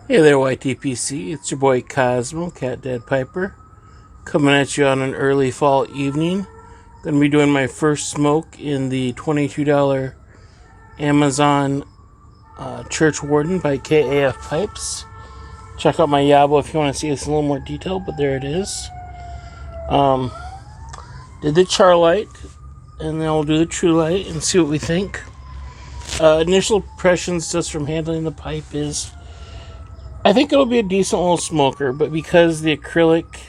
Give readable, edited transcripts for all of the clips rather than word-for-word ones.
Hey there, YTPC. It's your boy Cosmo, Cat Dad Piper, coming at you on an early fall evening. Going to be doing my first smoke in the $22 Amazon Churchwarden by KAF Pipes. Check out my Yabo if you want to see this in a little more detail, but there it is. Did the Char Light, and then I'll do the True Light and see what we think. Initial impressions just from handling the pipe is, I think it'll be a decent little smoker, but because the acrylic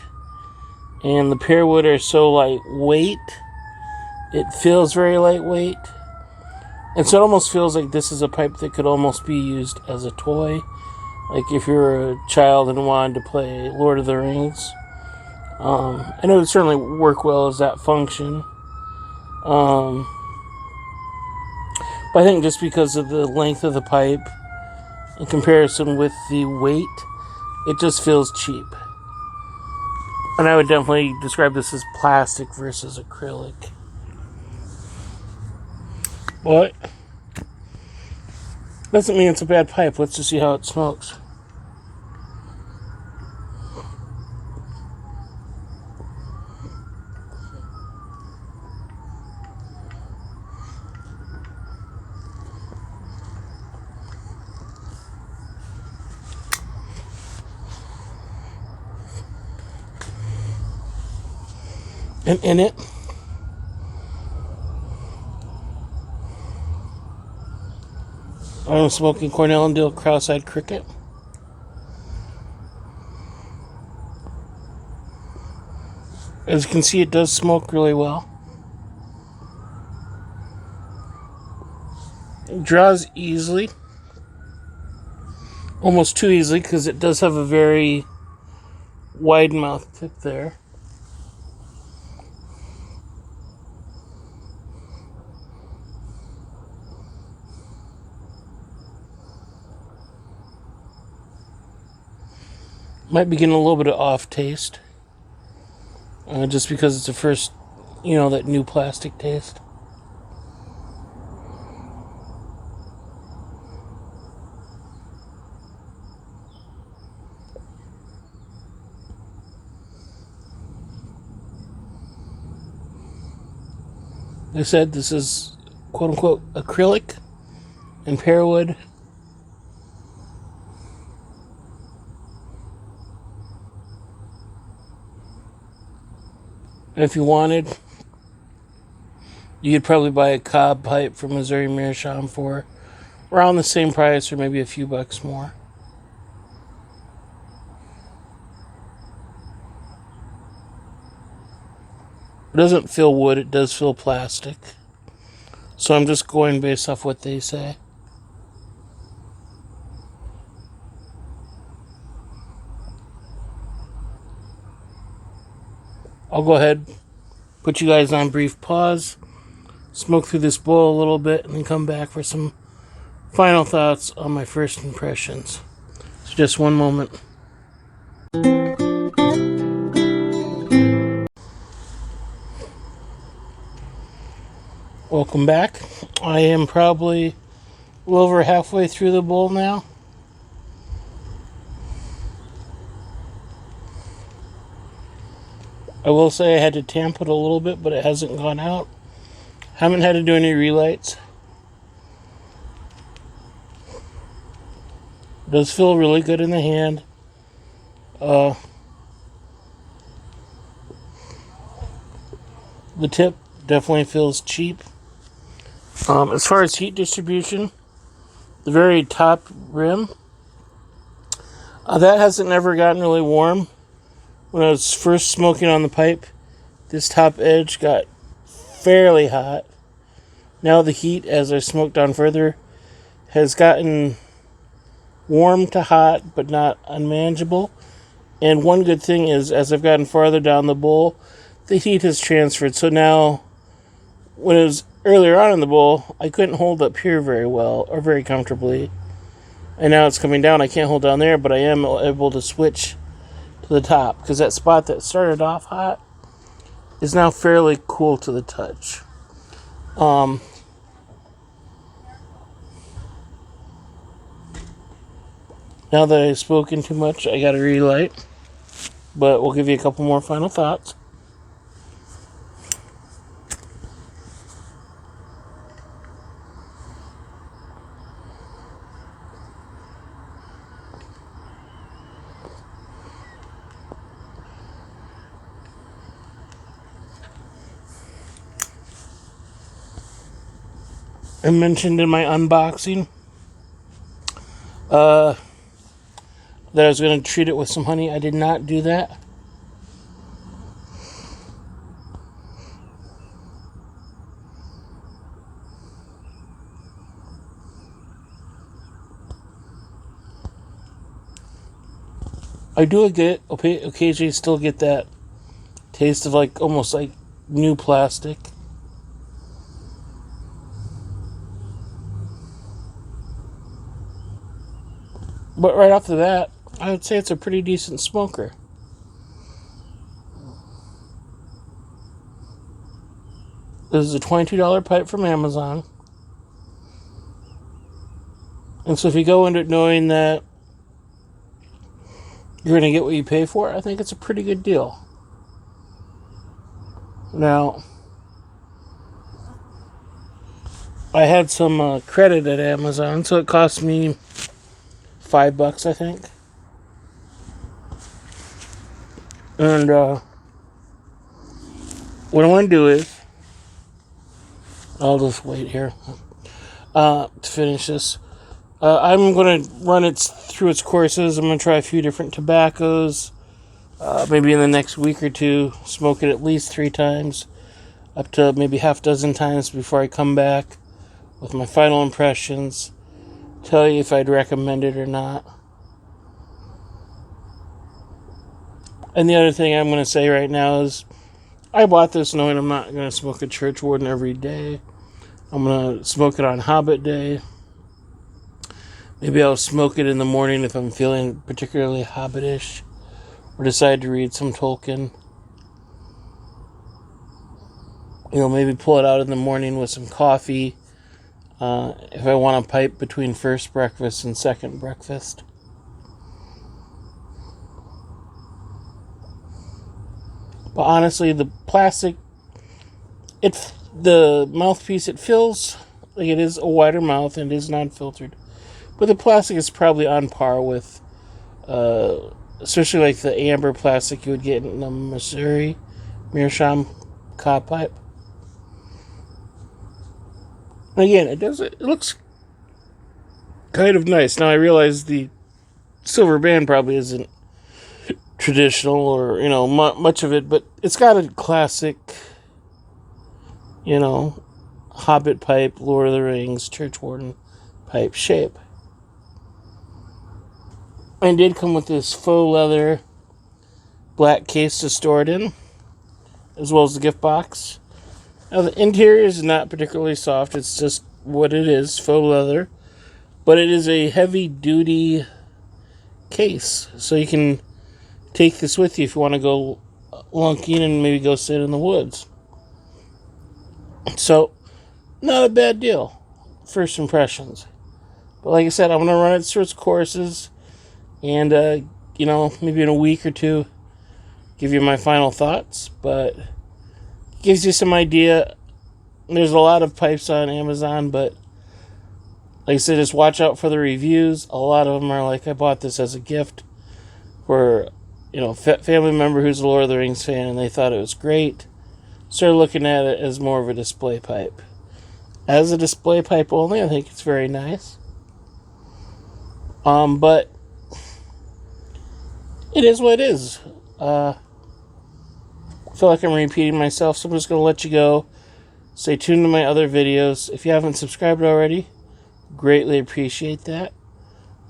and the pearwood are so lightweight, it feels very lightweight. And so it almost feels like this is a pipe that could almost be used as a toy. Like if you're a child and wanted to play Lord of the Rings. And it would certainly work well as that function. But I think just because of the length of the pipe, in comparison with the weight, it just feels cheap. And I would definitely describe this as plastic versus acrylic. But doesn't mean it's a bad pipe. Let's just see how it smokes. And in it, I'm smoking Cornell and Diehl cross-eyed cricket. As you can see, it does smoke really well. It draws easily. Almost too easily, because it does have a very wide mouth tip there. Might be getting a little bit of off taste. Just because it's the first, that new plastic taste. Like I said, this is quote-unquote acrylic and pearwood. And if you wanted, you could probably buy a cob pipe from Missouri Meerschaum for around the same price or maybe a few bucks more. It doesn't feel wood, it does feel plastic. So I'm just going based off what they say. I'll go ahead, put you guys on brief pause, smoke through this bowl a little bit, and then come back for some final thoughts on my first impressions. So just one moment. Welcome back. I am probably a little over halfway through the bowl now. I will say I had to tamp it a little bit, but it hasn't gone out. Haven't had to do any relights. It does feel really good in the hand. The tip definitely feels cheap. As far as heat distribution, the very top rim, that hasn't never gotten really warm. When I was first smoking on the pipe, this top edge got fairly hot. Now the heat, as I smoked down further, has gotten warm to hot, but not unmanageable. And one good thing is, as I've gotten farther down the bowl, the heat has transferred. So now, when it was earlier on in the bowl, I couldn't hold up here very well, or very comfortably. And now it's coming down. I can't hold down there, but I am able to switch to the top, because that spot that started off hot is now fairly cool to the touch. Now that I've spoken too much, I gotta relight. But we'll give you a couple more final thoughts. I mentioned in my unboxing that I was going to treat it with some honey. I did not do that. I do get occasionally still get that taste of like almost like new plastic. But right off the bat, I would say it's a pretty decent smoker. This is a $22 pipe from Amazon. And so if you go into it knowing that you're going to get what you pay for, I think it's a pretty good deal. Now, I had some credit at Amazon, so it cost me $5, I think. And what I want to do is, I'll just wait here to finish this. I'm going to run it through its courses. I'm going to try a few different tobaccos. Maybe in the next week or two, smoke it at least 3 times, up to maybe half dozen times before I come back with my final impressions. Tell you if I'd recommend it or not. And the other thing I'm going to say right now is I bought this knowing I'm not going to smoke a Churchwarden every day. I'm going to smoke it on Hobbit Day. Maybe I'll smoke it in the morning if I'm feeling particularly hobbitish or decide to read some Tolkien. You know, maybe pull it out in the morning with some coffee. If I want a pipe between first breakfast and second breakfast. But honestly, the plastic, the mouthpiece, it feels like it is a wider mouth and is non-filtered. But the plastic is probably on par with, especially like the amber plastic you would get in the Meerschaum cob pipe. And again, it looks kind of nice. Now I realize the silver band probably isn't traditional or, you know, much of it, but it's got a classic, you know, Hobbit pipe, Lord of the Rings, Churchwarden pipe shape. And it did come with this faux leather black case to store it in, as well as the gift box. Now, the interior is not particularly soft. It's just what it is, faux leather. But it is a heavy-duty case. So you can take this with you if you want to go lunking and maybe go sit in the woods. So, not a bad deal. First impressions. But like I said, I'm going to run it through its courses. And, you know, maybe in a week or two, give you my final thoughts. But gives you some idea. There's a lot of pipes on Amazon, but like I said, just watch out for the reviews. A lot of them are like, I bought this as a gift for, you know, family member who's a Lord of the Rings fan, and they thought it was great. Started looking at it as more of a display pipe. As a display pipe only, I think it's very nice. But it is what it is. I feel like I'm repeating myself, so I'm just going to let you go. Stay tuned to my other videos. If you haven't subscribed already, greatly appreciate that.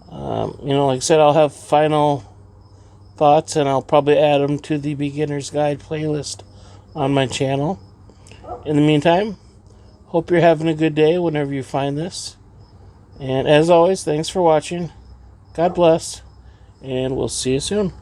You know, like I said, I'll have final thoughts, and I'll probably add them to the Beginner's Guide playlist on my channel. In the meantime, hope you're having a good day whenever you find this. And as always, thanks for watching. God bless, and we'll see you soon.